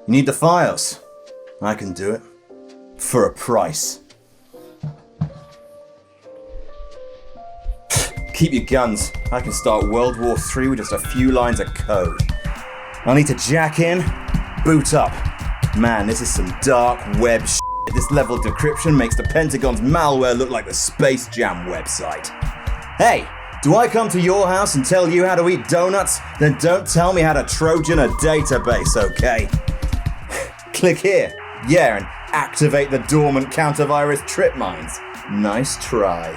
You need the files. I can do it. For a price. Keep your guns. I can start World War III with just a few lines of code. I'll need to jack in, boot up. Man, this is some dark web shit. This level of decryption makes the Pentagon's malware look like the Space Jam website. Hey, do I come to your house and tell you how to eat donuts? Then don't tell me how to Trojan a database, okay? Click here, yeah, and activate the dormant counter-virus trip mines. Nice try.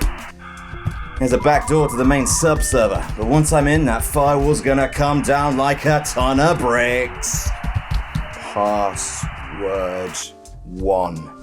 There's a back door to the main sub-server, but once I'm in, that firewall's gonna come down like a ton of bricks. Password 1.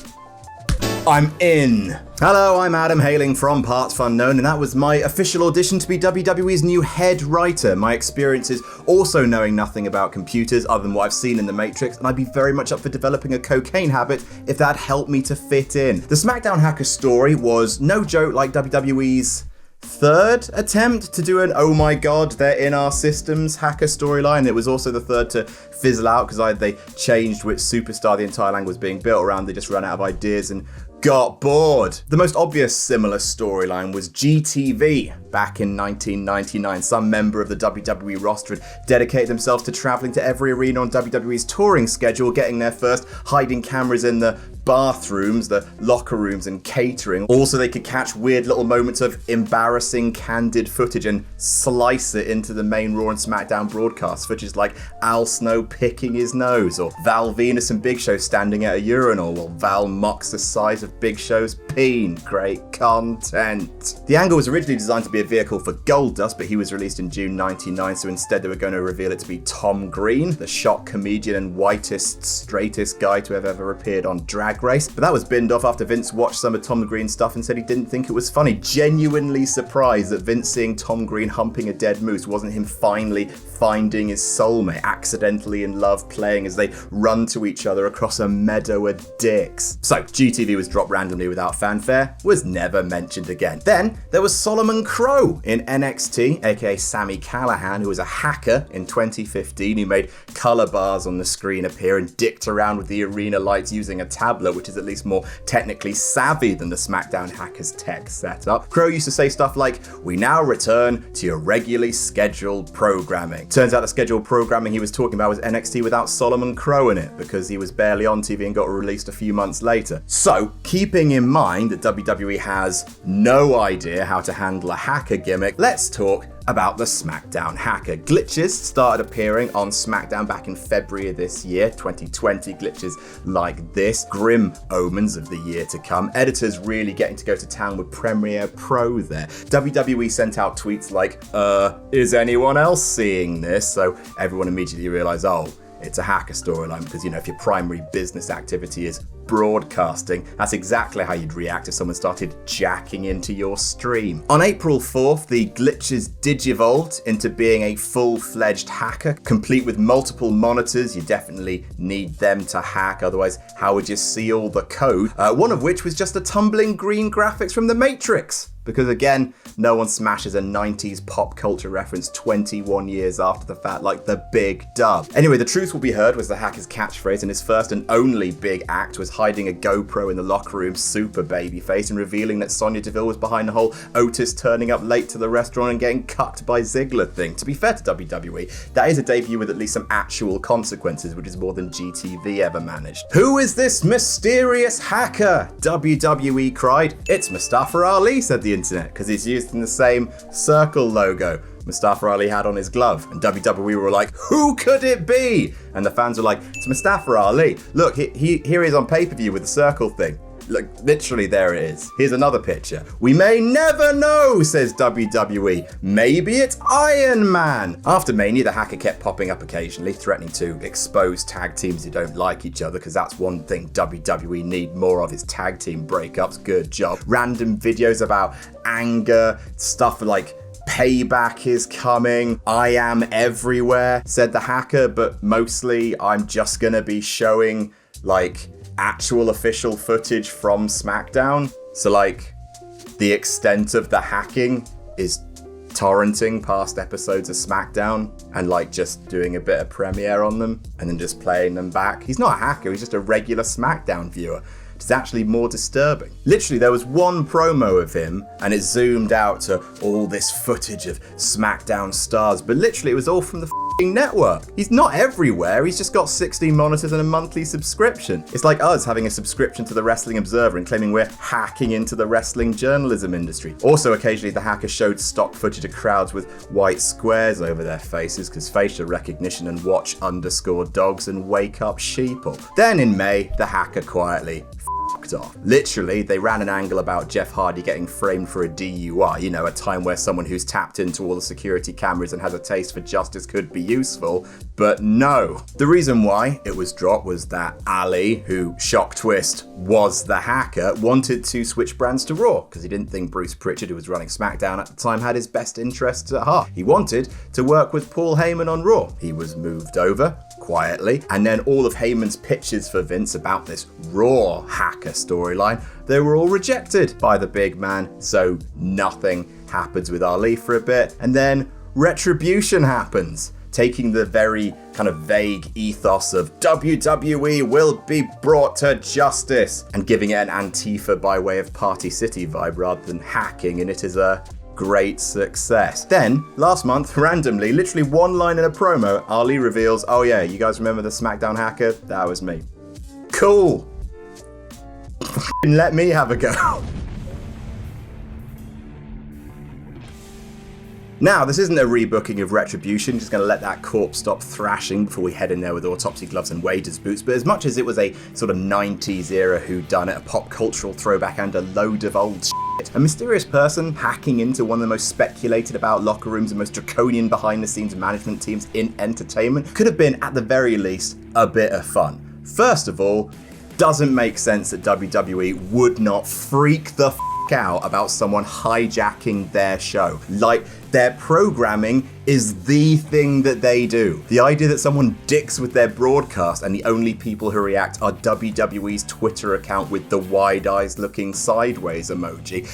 I'm in. Hello, I'm Adam, hailing from partsFUNknown, and that was my official audition to be WWE's new head writer. My experience is also knowing nothing about computers other than what I've seen in The Matrix, and I'd be very much up for developing a cocaine habit if that helped me to fit in. The Smackdown hacker story was, no joke, like WWE's third attempt to do an oh my god, they're in our systems hacker storyline. It was also the third to fizzle out because they changed which superstar the entire line was being built around. They just ran out of ideas and got bored. The most obvious similar storyline was GTV. Back in 1999, some member of the WWE roster had dedicated themselves to traveling to every arena on WWE's touring schedule, getting there first, hiding cameras in the bathrooms, the locker rooms and catering. Also, they could catch weird little moments of embarrassing, candid footage and slice it into the main Raw and Smackdown broadcasts, footage like Al Snow picking his nose, or Val Venus and Big Show standing at a urinal while Val mocks the size of Big Show's peen. Great content. The angle was originally designed to be a vehicle for Goldust, but he was released in June 99, so instead they were going to reveal it to be Tom Green, the shock comedian and whitest, straightest guy to have ever appeared on Drag Race. But that was binned off after Vince watched some of Tom Green's stuff and said he didn't think it was funny. Genuinely surprised that Vince seeing Tom Green humping a dead moose wasn't him finally finding his soulmate, accidentally in love, playing as they run to each other across a meadow of dicks. So GTV was dropped randomly without fanfare, was never mentioned again. Then there was Solomon Crow in NXT, aka Sami Callihan, who was a hacker in 2015 who made color bars on the screen appear and dicked around with the arena lights using a tablet, which is at least more technically savvy than the Smackdown hackers' tech setup. Crow used to say stuff like, "We now return to your regularly scheduled programming." Turns out the scheduled programming he was talking about was NXT without Solomon Crow in it, because he was barely on TV and got released a few months later. So, keeping in mind that WWE has no idea how to handle a hacker gimmick, let's talk about the Smackdown hacker. Glitches started appearing on Smackdown back in February of this year, 2020. Glitches like this, grim omens of the year to come. Editors really getting to go to town with Premiere Pro there. WWE sent out tweets like, is anyone else seeing this? So everyone immediately realized, oh, it's a hacker storyline, because, you know, if your primary business activity is broadcasting, that's exactly how you'd react if someone started jacking into your stream. On April 4th, the glitches digivolved into being a full-fledged hacker, complete with multiple monitors. You definitely need them to hack, otherwise how would you see all the code? One of which was just a tumbling green graphics from The Matrix. Because again, no one smashes a 90s pop culture reference 21 years after the fact like the big dub. Anyway, the truth will be heard was the hacker's catchphrase, and his first and only big act was hiding a GoPro in the locker room, super babyface, and revealing that Sonya Deville was behind the whole Otis turning up late to the restaurant and getting cucked by Ziggler thing. To be fair to WWE, that is a debut with at least some actual consequences, which is more than GTV ever managed. Who is this mysterious hacker? WWE cried. It's Mustafa Ali, said the internet, because he's used in the same circle logo Mustafa Ali had on his glove, and WWE were like, who could it be? And the fans were like, it's Mustafa Ali. Look, here he is on pay-per-view with the circle thing. Look, literally there it is. Here's another picture. We may never know, says WWE. Maybe it's Iron Man. After Mania, the hacker kept popping up occasionally, threatening to expose tag teams who don't like each other, because that's one thing WWE need more of, is tag team breakups. Good job. Random videos about anger, stuff like payback is coming, I am everywhere, said the hacker, but mostly I'm just gonna be showing like actual official footage from Smackdown. So like the extent of the hacking is torrenting past episodes of Smackdown and like just doing a bit of premiere on them and then just playing them back. He's not a hacker, he's just a regular Smackdown viewer. It's actually more disturbing. Literally, there was one promo of him and it zoomed out to all this footage of Smackdown stars, but literally it was all from the network. He's not everywhere, he's just got 16 monitors and a monthly subscription. It's like us having a subscription to the Wrestling Observer and claiming we're hacking into the wrestling journalism industry. Also, occasionally the hacker showed stock footage of crowds with white squares over their faces because facial recognition and watch_dogs and wake up sheeple. Then in May, the hacker quietly off. Literally, they ran an angle about Jeff Hardy getting framed for a DUI, you know, a time where someone who's tapped into all the security cameras and has a taste for justice could be useful, but no. The reason why it was dropped was that Ali, who shock twist was the hacker, wanted to switch brands to Raw because he didn't think Bruce Pritchard, who was running SmackDown at the time, had his best interests at heart. He wanted to work with Paul Heyman on Raw. He was moved over quietly, and then all of Heyman's pitches for Vince about this Raw hacker storyline, they were all rejected by the big man, so nothing happens with Ali for a bit, and then Retribution happens, taking the very kind of vague ethos of WWE will be brought to justice and giving it an Antifa by way of Party City vibe rather than hacking, and it is a great success. Then, last month, randomly, literally one line in a promo, Ali reveals, oh yeah, you guys remember the SmackDown hacker? That was me. Cool. Let me have a go. Now, this isn't a rebooking of Retribution, just going to let that corpse stop thrashing before we head in there with autopsy gloves and wader's boots, but as much as it was a sort of 90s era whodunit, a pop cultural throwback and a load of old shit, a mysterious person hacking into one of the most speculated about locker rooms and most draconian behind the scenes management teams in entertainment could have been, at the very least, a bit of fun. First of all, doesn't make sense that WWE would not freak the out about someone hijacking their show. Like, their programming is the thing that they do. The idea that someone dicks with their broadcast and the only people who react are WWE's Twitter account with the wide eyes looking sideways emoji.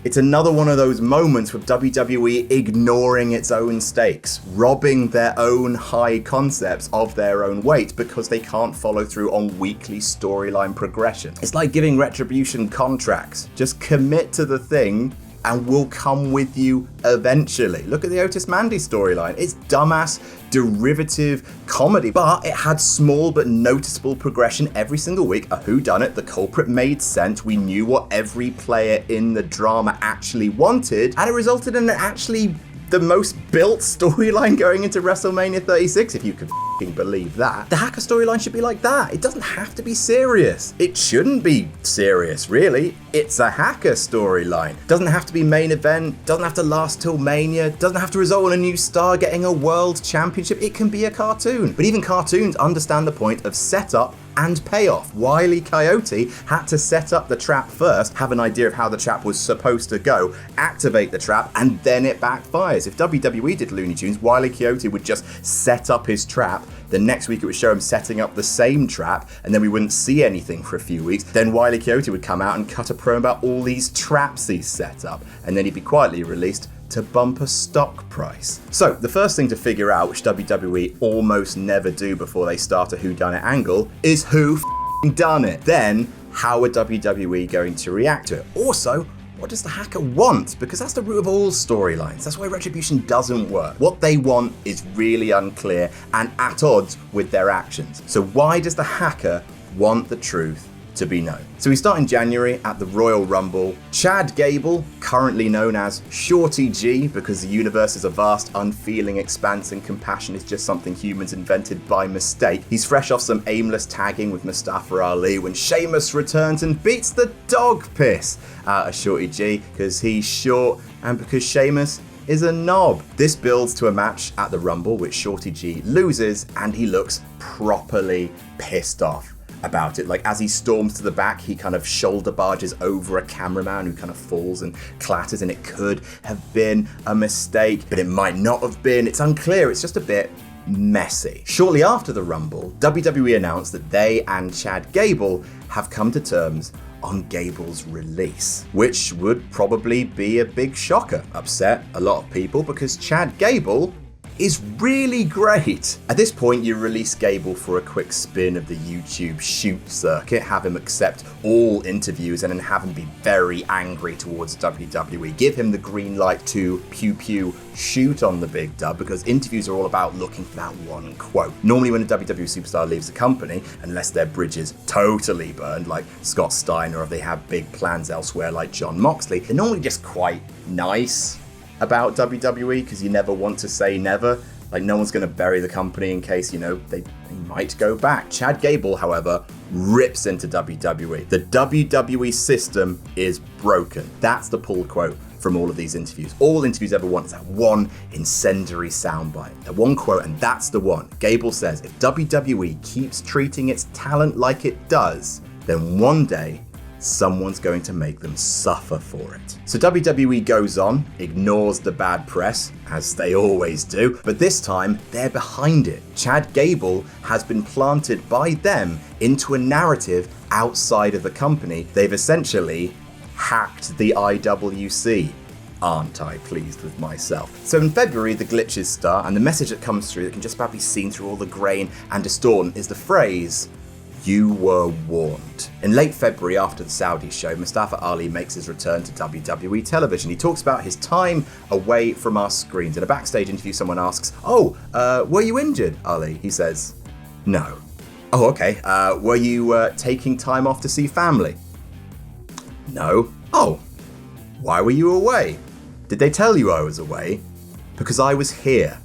It's another one of those moments with WWE ignoring its own stakes, robbing their own high concepts of their own weight because they can't follow through on weekly storyline progression. It's like giving Retribution contracts. Just commit to the thing and we'll come with you eventually. Look at the Otis Mandy storyline. It's dumbass, derivative comedy, but it had small but noticeable progression every single week. A whodunit, the culprit made sense, we knew what every player in the drama actually wanted, and it resulted in actually the most built storyline going into WrestleMania 36, if you could believe that. The hacker storyline should be like that. It doesn't have to be serious. It shouldn't be serious, really. It's a hacker storyline. Doesn't have to be main event, doesn't have to last till Mania, doesn't have to result in a new star getting a world championship. It can be a cartoon. But even cartoons understand the point of setup and payoff. Wile E. Coyote had to set up the trap first, have an idea of how the trap was supposed to go, activate the trap, and then it backfires. If WWE did Looney Tunes, Wile E. Coyote would just set up his trap, the next week it would show him setting up the same trap, and then we wouldn't see anything for a few weeks. Then Wile E. Coyote would come out and cut a promo about all these traps he's set up, and then he'd be quietly released to bump a stock price. So the first thing to figure out, which WWE almost never do before they start a whodunit angle, is who done it. Then, how are WWE going to react to it? Also, what does the hacker want? Because that's the root of all storylines. That's why Retribution doesn't work. What they want is really unclear and at odds with their actions. So why does the hacker want the truth to be known? So we start in January at the Royal Rumble. Chad Gable, currently known as Shorty G, because the universe is a vast, unfeeling expanse and compassion is just something humans invented by mistake. He's fresh off some aimless tagging with Mustafa Ali when Sheamus returns and beats the dog piss out of Shorty G because he's short and because Sheamus is a knob. This builds to a match at the Rumble which Shorty G loses and he looks properly pissed off about it. Like, as he storms to the back, he kind of shoulder barges over a cameraman who kind of falls and clatters, and it could have been a mistake, but it might not have been. It's unclear. It's just a bit messy. Shortly after the Rumble, WWE announced that they and Chad Gable have come to terms on Gable's release, which would probably be a big shocker, upset a lot of people because Chad Gable is really great. At this point, you release Gable for a quick spin of the YouTube shoot circuit, have him accept all interviews, and then have him be very angry towards WWE. Give him the green light to pew pew shoot on the big dub, because interviews are all about looking for that one quote. Normally when a WWE superstar leaves the company, unless their bridges totally burned like Scott Steiner, or if they have big plans elsewhere like Jon Moxley, they're normally just quite nice about WWE, because you never want to say never. Like, no one's going to bury the company in case, they might go back. Chad Gable, however, rips into WWE. The WWE system is broken. That's the pull quote from all of these interviews. All interviews ever want is that one incendiary soundbite, that one quote, and that's the one. Gable says, if WWE keeps treating its talent like it does, then one day someone's going to make them suffer for it. So WWE goes on, ignores the bad press, as they always do, but this time they're behind it. Chad Gable has been planted by them into a narrative outside of the company. They've essentially hacked the IWC. Aren't I pleased with myself? So in February, the glitches start, and the message that comes through that can just about be seen through all the grain and distortion is the phrase, "You were warned." In late February, after the Saudi show, Mustafa Ali makes his return to WWE television. He talks about his time away from our screens. In a backstage interview, someone asks, were you injured, Ali? He says, no. Oh, okay. Were you taking time off to see family? No. Oh, why were you away? Did they tell you I was away? Because I was here.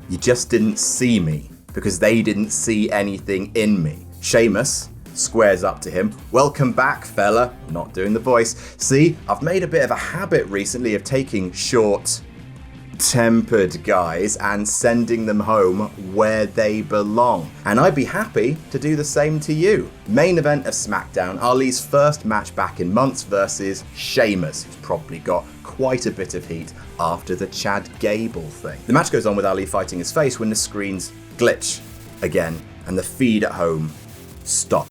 You just didn't see me, because they didn't see anything in me. Sheamus squares up to him. Welcome back, fella. I'm not doing the voice. See, I've made a bit of a habit recently of taking short-tempered guys and sending them home where they belong. And I'd be happy to do the same to you. Main event of Smackdown, Ali's first match back in months versus Sheamus, who's probably got quite a bit of heat after the Chad Gable thing. The match goes on with Ali fighting his face when the screens glitch again and the feed at home stop.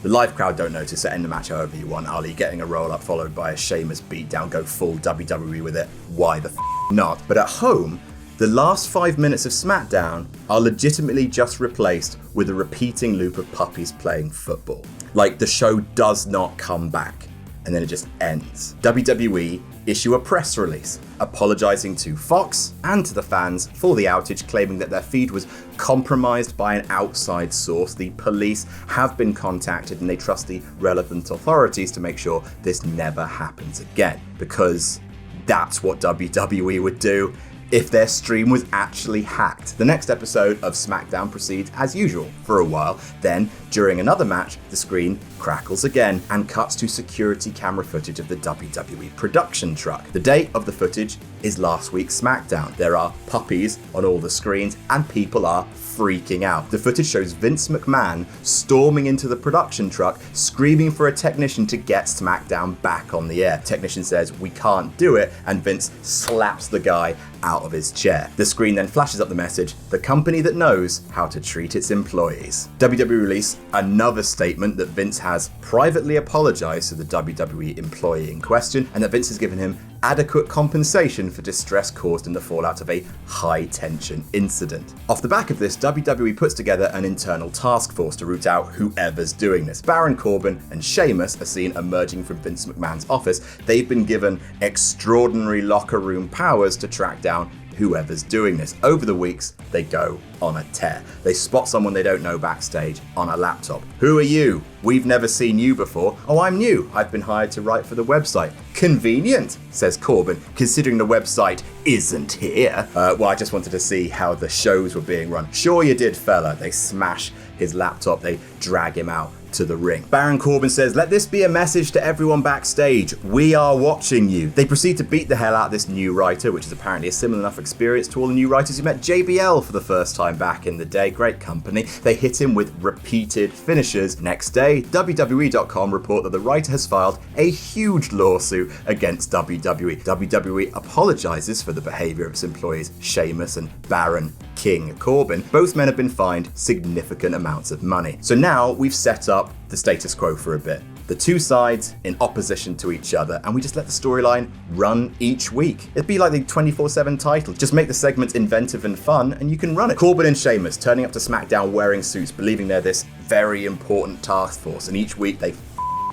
The live crowd don't notice, so end the match however you want. Ali getting a roll up followed by a Sheamus beatdown, go full WWE with it. Why the not? But at home, the last 5 minutes of Smackdown are legitimately just replaced with a repeating loop of puppies playing football. Like, the show does not come back, and then it just ends. WWE issue a press release apologizing to Fox and to the fans for the outage, claiming that their feed was compromised by an outside source. The police have been contacted and they trust the relevant authorities to make sure this never happens again, because that's what WWE would do if their stream was actually hacked. The next episode of Smackdown proceeds as usual for a while. Then, during another match, the screen crackles again and cuts to security camera footage of the WWE production truck. The date of the footage is last week's Smackdown. There are puppies on all the screens and people are freaking out. The footage shows Vince McMahon storming into the production truck, screaming for a technician to get Smackdown back on the air. Technician says, "We can't do it," and Vince slaps the guy out of his chair. The screen then flashes up the message, "The company that knows how to treat its employees." WWE release another statement that Vince has privately apologized to the WWE employee in question, and that Vince has given him adequate compensation for distress caused in the fallout of a high-tension incident. Off the back of this, WWE puts together an internal task force to root out whoever's doing this. Baron Corbin and Sheamus are seen emerging from Vince McMahon's office. They've been given extraordinary locker room powers to track down whoever's doing this. Over the weeks, they go on a tear. They spot someone they don't know backstage on a laptop. "Who are you? We've never seen you before." "Oh, I'm new. I've been hired to write for the website." "Convenient," says Corbin, "considering the website isn't here." Well, I just wanted to see how the shows were being run." "Sure you did, fella." They smash his laptop. They drag him out to the ring. Baron Corbin says, "Let this be a message to everyone backstage. We are watching you." They proceed to beat the hell out of this new writer, which is apparently a similar enough experience to all the new writers who met JBL for the first time back in the day. Great company. They hit him with repeated finishers. Next day, WWE.com report that the writer has filed a huge lawsuit against WWE. WWE apologizes for the behavior of its employees, Sheamus and Baron King Corbin, both men have been fined significant amounts of money. So now we've set up the status quo for a bit. The two sides in opposition to each other, and we just let the storyline run each week. It'd be like the 24/7 title. Just make the segments inventive and fun, and you can run it. Corbin and Sheamus turning up to SmackDown wearing suits, believing they're this very important task force, and each week they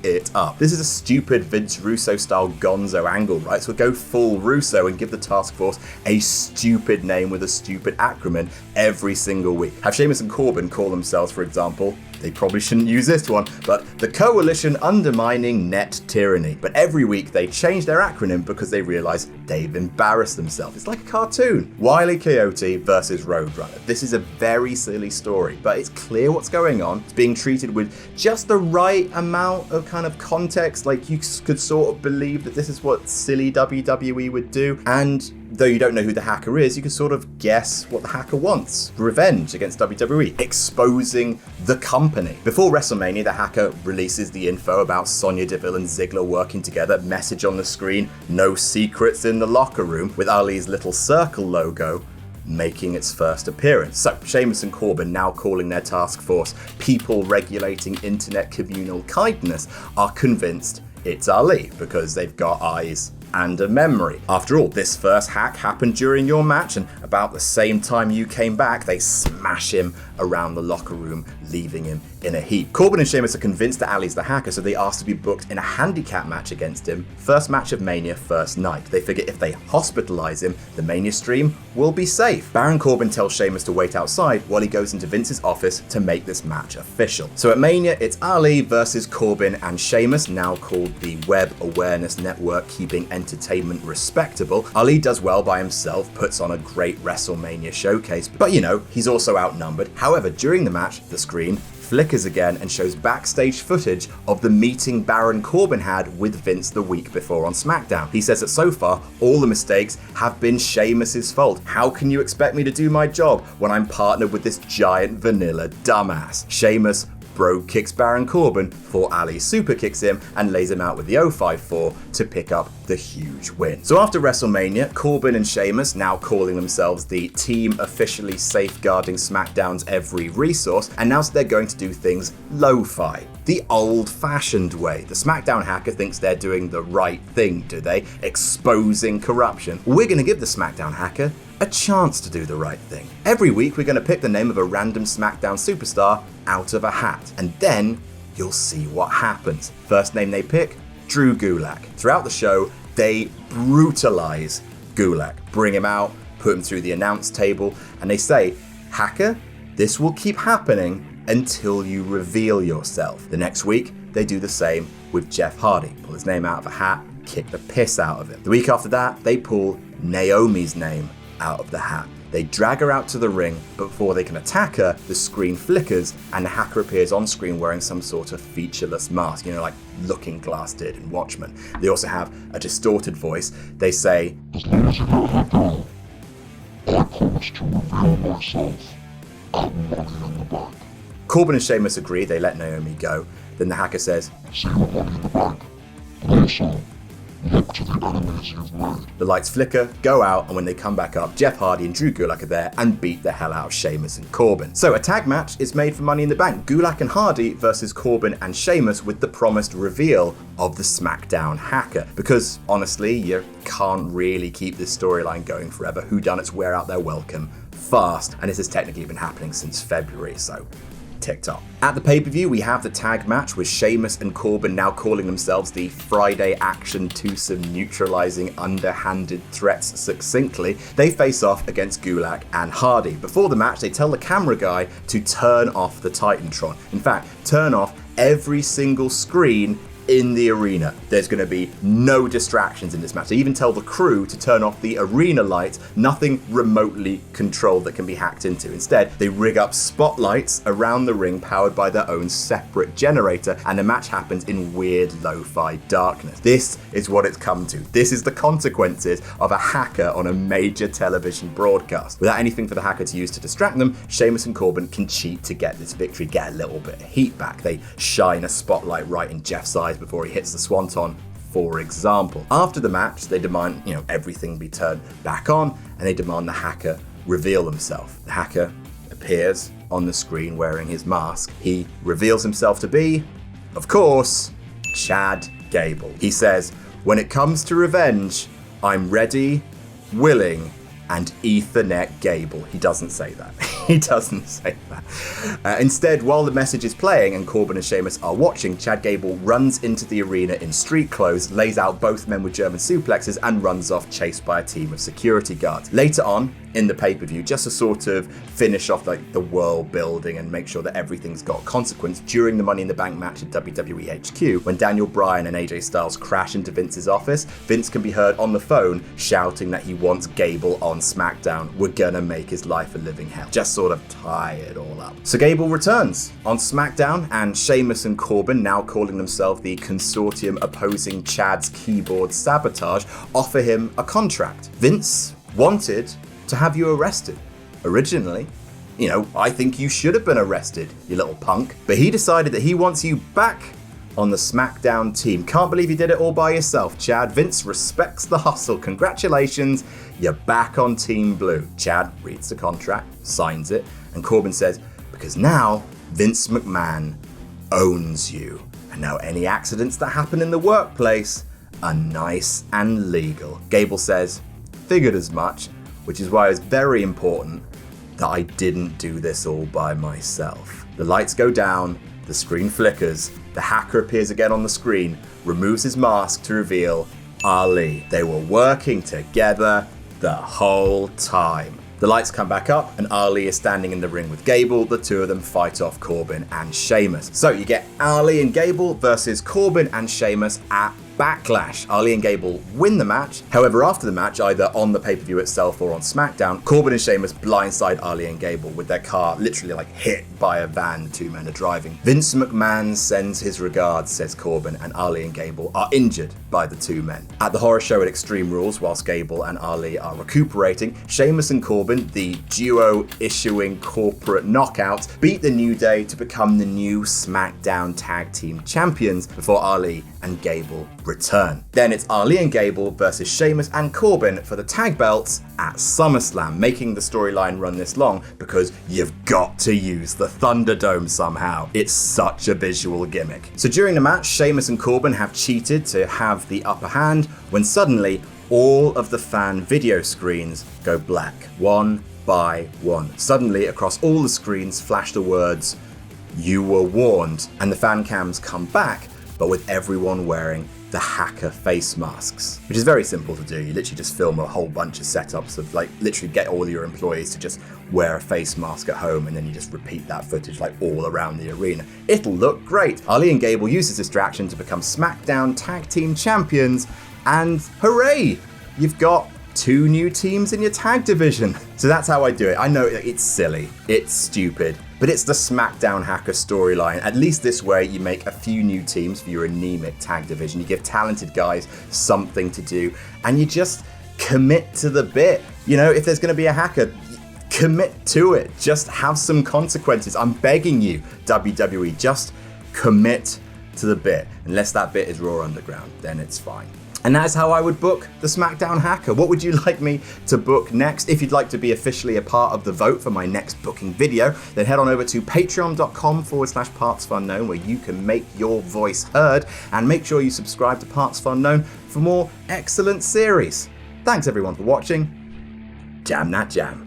it up. This is a stupid Vince Russo style gonzo angle, right? So go full Russo and give the task force a stupid name with a stupid acronym every single week. Have Sheamus and Corbin call themselves, for example, they probably shouldn't use this one, but the Coalition Undermining Net Tyranny. But every week they change their acronym because they realize they've embarrassed themselves. It's like a cartoon. Wile E. Coyote versus Roadrunner. This is a very silly story, but it's clear what's going on. It's being treated with just the right amount of kind of context, like you could sort of believe that this is what silly WWE would do. And though you don't know who the hacker is, you can sort of guess what the hacker wants. Revenge against WWE, exposing the company. Before WrestleMania, the hacker releases the info about Sonya Deville and Ziggler working together, message on the screen, no secrets in the locker room, with Ali's little circle logo making its first appearance. So Sheamus and Corbin, now calling their task force People Regulating Internet Communal Kindness, are convinced it's Ali because they've got eyes and a memory. After all, this first hack happened during your match, and about the same time you came back, they smash him around the locker room, leaving him in a heap. Corbin and Sheamus are convinced that Ali's the hacker, so they ask to be booked in a handicap match against him. First match of Mania, first night. They figure if they hospitalize him, the Mania stream will be safe. Baron Corbin tells Sheamus to wait outside while he goes into Vince's office to make this match official. So at Mania, it's Ali versus Corbin and Sheamus, now called the Web Awareness Network, keeping entertainment respectable. Ali does well by himself, puts on a great WrestleMania showcase, but you know, he's also outnumbered. However, during the match, the screen flickers again and shows backstage footage of the meeting Baron Corbin had with Vince the week before on SmackDown. He says that so far, all the mistakes have been Sheamus's fault. How can you expect me to do my job when I'm partnered with this giant vanilla dumbass? Sheamus bro kicks Baron Corbin before Ali super kicks him and lays him out with the 054 to pick up the huge win. So after WrestleMania, Corbin and Sheamus, now calling themselves the team officially safeguarding SmackDown's every resource, announced they're going to do things lo-fi, the old-fashioned way. The SmackDown hacker thinks they're doing the right thing, do they? Exposing corruption. We're going to give the SmackDown hacker a chance to do the right thing. Every week, we're going to pick the name of a random SmackDown superstar out of a hat, and then you'll see what happens. First name they pick, Drew Gulak. Throughout the show, they brutalize Gulak, bring him out, put him through the announce table, and they say, hacker, this will keep happening until you reveal yourself. The next week, they do the same with Jeff Hardy. Pull his name out of a hat, kick the piss out of him. The week after that, they pull Naomi's name out of the hat. They drag her out to the ring, but before they can attack her, the screen flickers and the hacker appears on screen wearing some sort of featureless mask, you know, like Looking Glass did in Watchmen. They also have a distorted voice. They say, as long as you let her go, I promise to reveal myself and money in the bank. Corbin and Sheamus agree, they let Naomi go. Then the hacker says, see your money in the bank, but also look to the enemies you've made. The lights flicker, go out, and when they come back up, Jeff Hardy and Drew Gulak are there and beat the hell out of Sheamus and Corbin. So a tag match is made for Money in the Bank. Gulak and Hardy versus Corbin and Sheamus with the promised reveal of the SmackDown hacker. Because honestly, you can't really keep this storyline going forever. Whodunits wear out their welcome fast, and this has technically been happening since February, so TikTok. At the pay-per-view, we have the tag match with Sheamus and Corbin now calling themselves the Friday Action Twosome, neutralizing underhanded threats succinctly. They face off against Gulak and Hardy. Before the match, they tell the camera guy to turn off the Titantron. In fact, turn off every single screen in the arena. There's going to be no distractions in this match. They even tell the crew to turn off the arena lights, nothing remotely controlled that can be hacked into. Instead, they rig up spotlights around the ring powered by their own separate generator, and the match happens in weird lo-fi darkness. This is what it's come to. This is the consequences of a hacker on a major television broadcast. Without anything for the hacker to use to distract them, Sheamus and Corbin can cheat to get this victory, get a little bit of heat back. They shine a spotlight right in Jeff's eyes before he hits the swanton, for example. After the match, they demand, everything be turned back on, and they demand the hacker reveal themselves. The hacker appears on the screen wearing his mask. He reveals himself to be, of course, Chad Gable. He says, "When it comes to revenge, I'm ready, willing, and Ethernet Gable." He doesn't say that. He doesn't say that. Instead, while the message is playing and Corbin and Sheamus are watching, Chad Gable runs into the arena in street clothes, lays out both men with German suplexes, and runs off chased by a team of security guards. Later on in the pay-per-view, just to sort of finish off like the world building and make sure that everything's got consequence, during the Money in the Bank match at WWE HQ, when Daniel Bryan and AJ Styles crash into Vince's office, Vince can be heard on the phone shouting that he wants Gable on SmackDown. We're gonna make his life a living hell. Just sort of tie it all up. So Gable returns on SmackDown, and Sheamus and Corbin, now calling themselves the consortium opposing Chad's keyboard sabotage, offer him a contract. Vince wanted to have you arrested. Originally, I think you should have been arrested, you little punk. But he decided that he wants you back on the SmackDown team. Can't believe you did it all by yourself, Chad. Vince respects the hustle. Congratulations, you're back on Team Blue. Chad reads the contract, signs it, and Corbin says, because now Vince McMahon owns you. And now any accidents that happen in the workplace are nice and legal. Gable says, figured as much, which is why it's very important that I didn't do this all by myself. The lights go down, the screen flickers, the hacker appears again on the screen, removes his mask to reveal Ali. They were working together the whole time. The lights come back up and Ali is standing in the ring with Gable. The two of them fight off Corbin and Sheamus. So you get Ali and Gable versus Corbin and Sheamus at Backlash. Ali and Gable win the match. However, after the match, either on the pay-per-view itself or on SmackDown, Corbin and Sheamus blindside Ali and Gable with their car literally hit by a van the two men are driving. Vince McMahon sends his regards, says Corbin, and Ali and Gable are injured by the two men. At the horror show at Extreme Rules, whilst Gable and Ali are recuperating, Sheamus and Corbin, the duo issuing corporate knockouts, beat the New Day to become the new SmackDown Tag Team Champions before Ali and Gable return. Then it's Ali and Gable versus Sheamus and Corbin for the tag belts at SummerSlam, making the storyline run this long because you've got to use the Thunderdome somehow. It's such a visual gimmick. So during the match, Sheamus and Corbin have cheated to have the upper hand when suddenly all of the fan video screens go black, one by one. Suddenly across all the screens flash the words, "You were warned," and the fan cams come back, but with everyone wearing the hacker face masks, which is very simple to do. You literally just film a whole bunch of setups of literally get all your employees to just wear a face mask at home, and then you just repeat that footage all around the arena. It'll look great. Ali and Gable use this distraction to become SmackDown Tag Team Champions, and hooray! You've got two new teams in your tag division. So that's how I do it. I know it's silly, it's stupid, but it's the SmackDown hacker storyline. At least this way you make a few new teams for your anemic tag division. You give talented guys something to do, and you just commit to the bit. If there's going to be a hacker, commit to it. Just have some consequences. I'm begging you, WWE, just commit to the bit. Unless that bit is Raw Underground, then it's fine. And that's how I would book the SmackDown hacker. What would you like me to book next? If you'd like to be officially a part of the vote for my next booking video, then head on over to patreon.com/partsFUNknown, where you can make your voice heard, and make sure you subscribe to partsFUNknown for more excellent series. Thanks everyone for watching. Jam that jam.